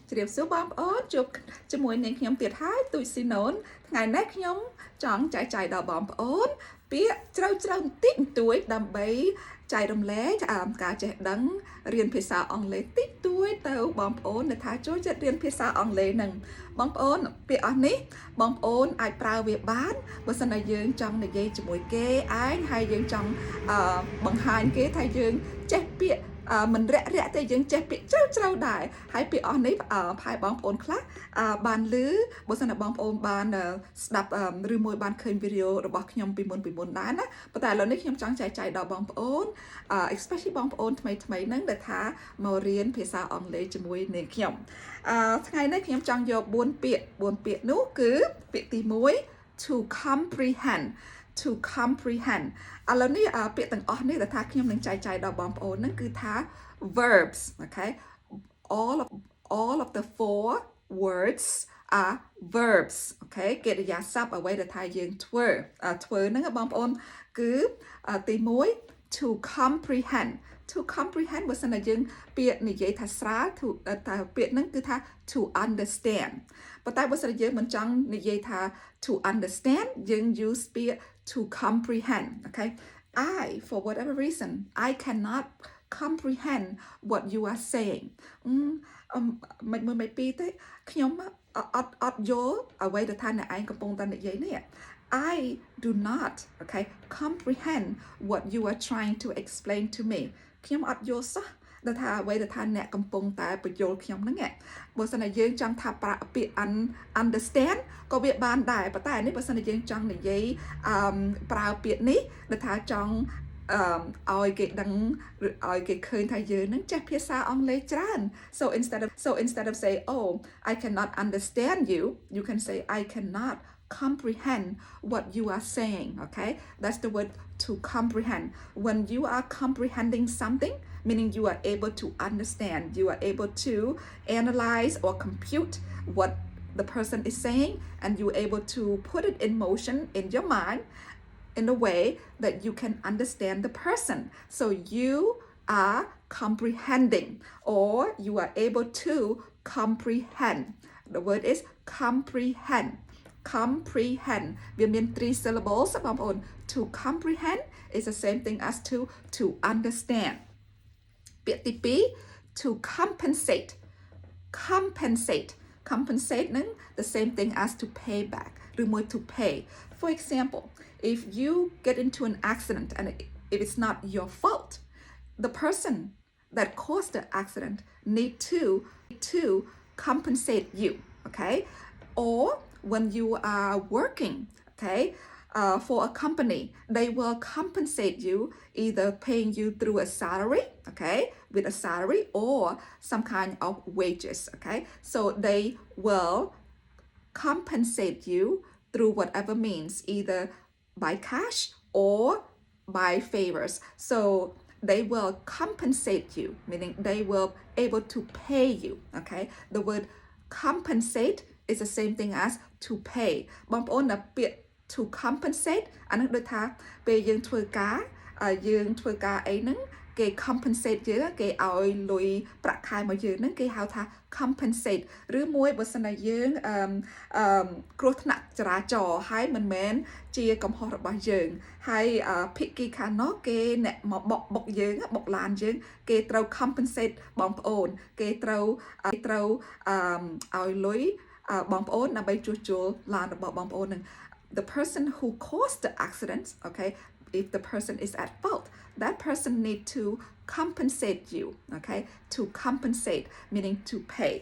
ជ្រាបសួរបងប្អូនជួបជាមួយនឹងខ្ញុំទៀតហើយទូចស៊ីណូនថ្ងៃនេះខ្ញុំចង់ចែកចាយដល់បងប្អូនពាក្យជ្រៅបន្តិចបន្តួចដើម្បីចែករំលែកការចេះដឹងរៀនភាសាអង់គ្លេសតិចតួចទៅបងប្អូនដែលថាចូលចិត្តរៀនភាសាអង់គ្លេសនឹងបងប្អូនពាក្យអស់នេះបងប្អូនអាចប្រើវាបានបើសិនតែយើងចង់និយាយជាមួយគេឯងហើយយើងចង់បង្ហាញគេថាយើងចេះពាក្យមិនរាក់ទេយើងចេះពាក្យជ្រៅដែរហើយពាក្យអស់នេះផាយបងប្អូនខ្លះបានឮបើសិនតែបងប្អូនបានស្ដាប់ឬមួយបានឃើញវីដេអូរបស់ខ្ញុំពីមុនដែរណាប៉ុន្តែឥឡូវនេះខ្ញុំចង់ចែកចាយដល់បងប្អូន especially បងប្អូនថ្មីហ្នឹងដែលថាមករៀនភាសាអង់គ្លេសជាមួយនឹងខ្ញុំថ្ងៃនេះខ្ញុំចង់យក4ពាក្យនោះគឺពាក្យទី1 to comprehend ឥឡូវនេះពាក្យទាំងអស់នេះដែលថាខ្ញុំនឹងចែកចាយដល់បងប្អូនហ្នឹងគឺថា verbs okay all of the 4 words are verbs okay កិរិយាសព្ទអ្វីដែលថាយើងធ្វើហ្នឹងបងប្អូនគឺទី1 to comprehend បើសិនតែយើងពាក្យនិយាយថាស្រាលតែពាក្យហ្នឹងគឺថា to understand ប៉ុន្តែបើសិនយើងមិនចង់និយាយថា to understand យើង use ពាក្យ to comprehend okay for whatever reason I cannot comprehend what you are saying មិនពីទេខ្ញុំអត់យល់អ្វីដែលថាអ្នកឯងកំពុងតែនិយាយនេះ I do not okay comprehend what you are trying to explain to me ខ្ញុំអត់យល់សោះដែលថាអ្វីដែលថាអ្នកកំពុងតែបញ្យល់ខ្ញុំហ្នឹងបើសិនតែយើងចង់ថាប្រាក់ពាក្យ understand ក៏វាបានដែរប៉ុន្តែនេះបើសិនតែយើងចង់និយាយប្រើពាក្យនេះដែលថាចង់ឲ្យគេដឹងឲ្យគេឃើញថាយើងនឹងចេះភាសាអង់គ្លេសច្រើន so instead of say oh I cannot understand you can say I cannot comprehend what you are saying okay that's the word to comprehend when you are comprehending something meaning you are able to understand you are able to analyze or compute what the person is saying and you're able to put it in motion in your mind in a way that you can understand the person so you are comprehending or you are able to comprehend the word is comprehendវាមាន 3 syllables បងប្អូន to comprehend is the same thing as to understand ពាក្យទី2 to compensate ហ្នឹង the same thing as to pay back ឬមួយ to pay for example if you get into an accident and if it's not your fault the person that caused the accident need to compensate you okay or when you are working okay for a company they will compensate you either paying you through a salary okay with a salary or some kind of wages okay so they will compensate you through whatever means either by cash or by favors so they will compensate you meaning they will able to pay you okay the word compensate is the same thing as to pay បងប្អូនណាពាក្យ to compensate អានឹងដូចថាពេលយើងធ្វើការអីហ្នឹងគេ compensate យើងគេឲ្យលុយប្រាក់ខែមកយើងហ្នឹងគេហៅថា compensate ឬមួយបើសិនតែយើងគ្រោះថ្នាក់ចរាចរណ៍ហើយមិនមែនជាកំហុសរបស់យើងហើយភិក្ខីខាងនោះគេអ្នកមកបុកយើងបុកឡានយើងគេត្រូវ compensate បងប្អូនគេត្រូវឲ្យលុយបងប្អូនដើម្បីជួសជុលឡានរបស់បងប្អូននឹង the person who caused the accident okay if the person is at fault that person need to compensate you okay to compensate meaning to pay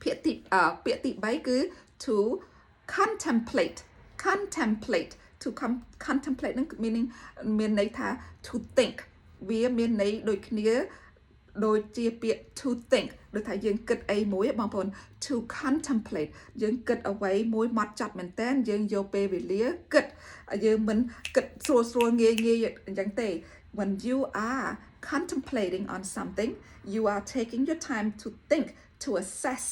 ពាក្យទី3គឺ to contemplate to contemplate នឹង meaning មានន័យថា to think វាមានន័យដូចគ្នាដូចជាពាក្យ to think ដូចថាយើងគិតអីមួយបងប្អូន to contemplate យើងគិតអ្វីមួយម៉ត់ចត់មែនតើយើងយកពេលវេលាគិតយើងមិនគិតស្រួលងាយអញ្ចឹងទេ when you are contemplating on something you are taking your time to think to assess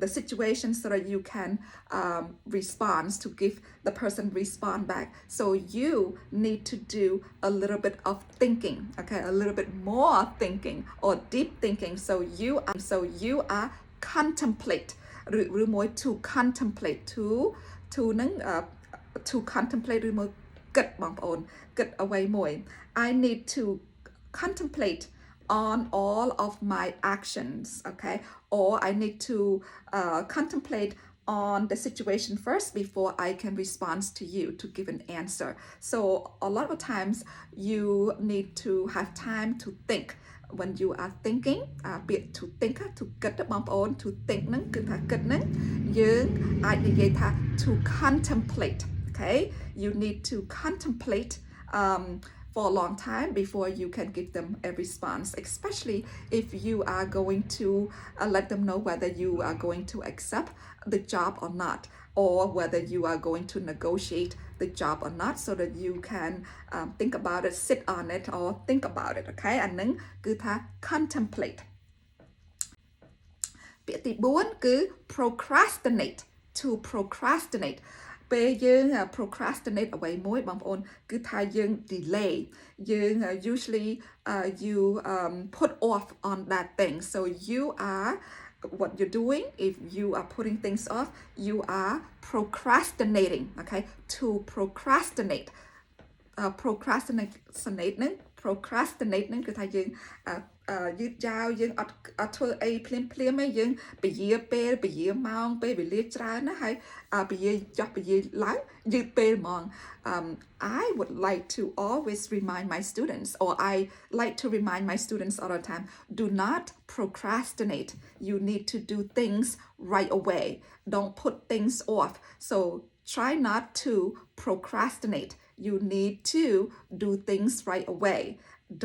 the situation so that you can respond to give the person respond back. So you need to do a little bit of thinking, okay, a little bit more thinking or deep thinking. So you are contemplate ឬមួយ to contemplate to នឹង to contemplate ឬមួយគិតបងប្អូនគិតអ្វីមួយ I need to contemplate on all of my actions, okay, or I need to contemplate on the situation first before I can respond to you to give an answer. So a lot of times you need to have time to think. When you are thinking ពាក្យ to think ទៅគិតបងប្អូន to think ហ្នឹងគឺថាគិតហ្នឹងយើងអាចនិយាយថា to contemplate, okay, you need to contemplate for a long time before you can give them a response, especially if you are going to let them know whether you are going to accept the job or not, or whether you are going to negotiate the job or not, so that you can think about it, sit on it, or think about it, okay, អានឹងគឺថា contemplate ពាក្យទី4គឺ procrastinate, to procrastinate ពេលយើង procrastinate អ្វីមួយបងប្អូនគឺថាយើង delay យើង usually you put off on that thing. So you are what you're doing, if you are putting things off, you are procrastinating, okay, to procrastinate procrastinate ហ្នឹងគឺថាយើងយឺតយ៉ាវយើងអត់ធ្វើអីភ្លាមឯងយើងពយាពេលពយាម៉ោងពេលវេលាច្រើនណាហើយពយាចោះពយាឡើងយឺតពេលហ្មង I would like to always remind my students, or I like to remind my students all the time, do not procrastinate. You need to do things right away. Don't put things off. So try not to procrastinate. You need to do things right away.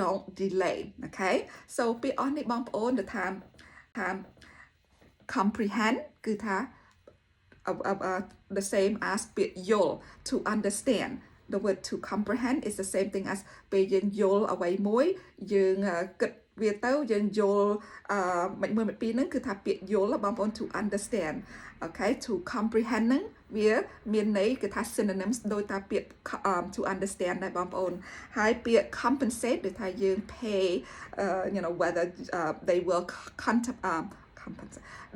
Don't delay, okay? So ពាក្យអស់នេះបងប្អូនទៅថា comprehend គឺថា the same as ពាក្យយល់ to understand. The word to comprehend is the same thing as ពេលយើងយល់អ្វីមួយយើងគិតវាទៅយើងយល់មិនមួយពីរហ្នឹងគឺថាពាក្យយល់បងប្អូន to understand, okay, to comprehend ហ្នឹងវាមានន័យគឺថា synonyms ដោយតាពាក្យ to understand ដែរបងប្អូនហើយពាក្យ compensate ដូចថាយើង pay you know whether they will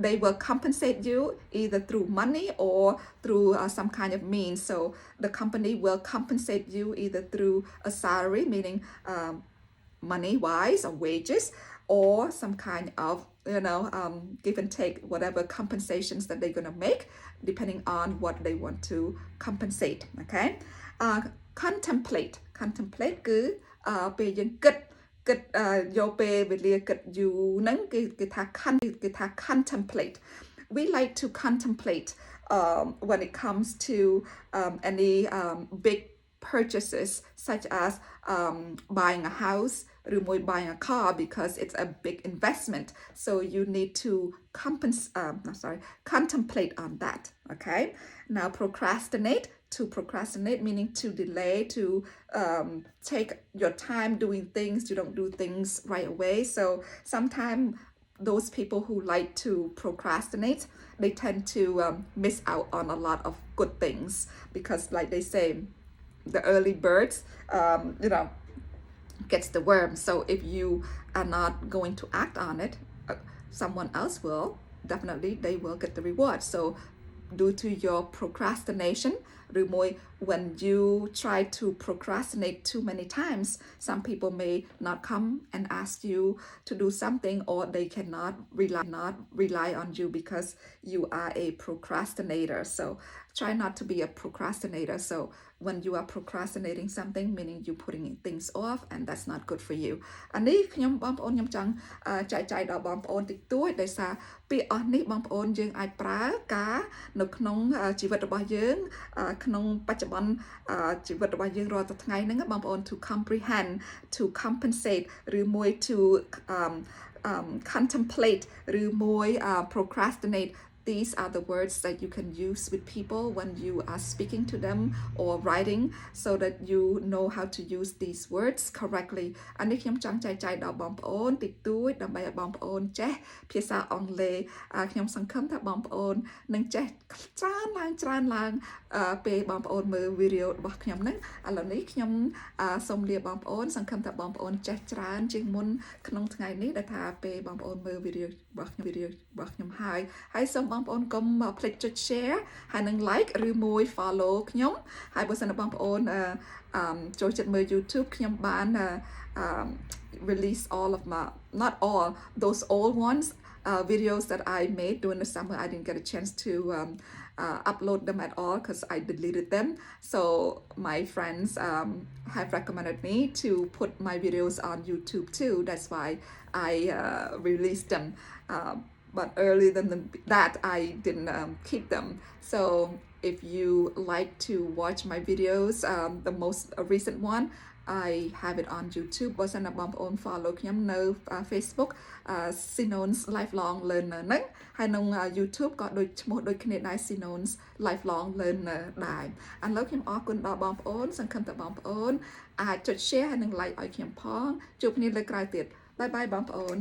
they will compensate you either through money or through some kind of means. So the company will compensate you either through a salary, meaning money wise or wages, or some kind of give and take, whatever compensations that they're going to make depending on what they want to compensate, okay. Contemplate គឺពេលយើងគិតយកពេលវេលាគិតយូរហ្នឹងគឺថា contemplate. We like to contemplate when it comes to any big purchases such as buying a house or buying a car, because it's a big investment. So you need to contemplate on that, okay. Now to procrastinate meaning to delay, to take your time doing things. You don't do things right away. So sometimes those people who like to procrastinate, they tend to miss out on a lot of good things, because like they say, the early birds gets the worm. So if you are not going to act on it, someone else will. Definitely they will get the reward. So due to your procrastination, when you try to procrastinate too many times, some people may not come and ask you to do something, or they cannot rely on you because you are a procrastinator. So try not to be a procrastinator. So when you are procrastinating something, meaning you putting things off, and that's not good for you. អានេះខ្ញុំបងប្អូនខ្ញុំចង់ចែកចាយដល់បងប្អូនតិចតួចដោយសារពាក្យអស់នេះបងប្អូនយើងអាចប្រើការនៅក្នុងជីវិតរបស់យើងក្នុងបច្ចុប្បន្នជីវិតរបស់យើងរាល់ថ្ងៃហ្នឹងបងប្អូន to comprehend, to compensate ឬមួយ to contemplate ឬមួយ procrastinate these are the words that you can use with people when you are speaking to them or writing so that you know how to use these words correctly อันนี้ខ្ញុំចង់ចែកចាយដល់បងប្អូនតិចតួចដើម្បីឲ្យបងប្អូនចេះភាសាអង់គ្លេសខ្ញុំសង្ឃឹមថាបងប្អូននឹងចេះច្រើនឡើងពេលបងប្អូនមើលវីដេអូរបស់ខ្ញុំហ្នឹងឥឡូវនេះខ្ញុំសូមលាបងប្អូនសង្ឃឹមថាបងប្អូនចេះច្រើនជាងមុនក្នុងថ្ងៃនេះដែលថាពេលបងប្អូនមើលវីដេអូរបស់ខ្ញុំហើយសូមបងប្អូនកុំភ្លេចចុច share ហើយនឹង like ឬមួយ follow ខ្ញុំហើយបើសិនបងប្អូនចូលចិត្តមើល YouTube ខ្ញុំបាន release all of my not all those old ones videos that I made during the summer I didn't get a chance to upload them at all because I deleted them so my friends have recommended me to put my videos on YouTube too that's why I released them but earlier than that I didn't keep them so if you like to watch my videos the most recent one I have it on YouTube បើសិនណាបងប្អូន follow ខ្ញុំនៅ Facebook Sinaun's lifelong learner ហ្នឹងហើយក្នុង YouTube ក៏ដូចឈ្មោះដូចគ្នាដែរ Sinaun's lifelong learner ដែរឥឡូវខ្ញុំអរគុណដល់បងប្អូនសង្ឃឹមថាបងប្អូនអាចចុច share ហើយនឹង like ឲ្យខ្ញុំផងជួបគ្នាលើក្រោយទៀតបាយបាយបងប្អូន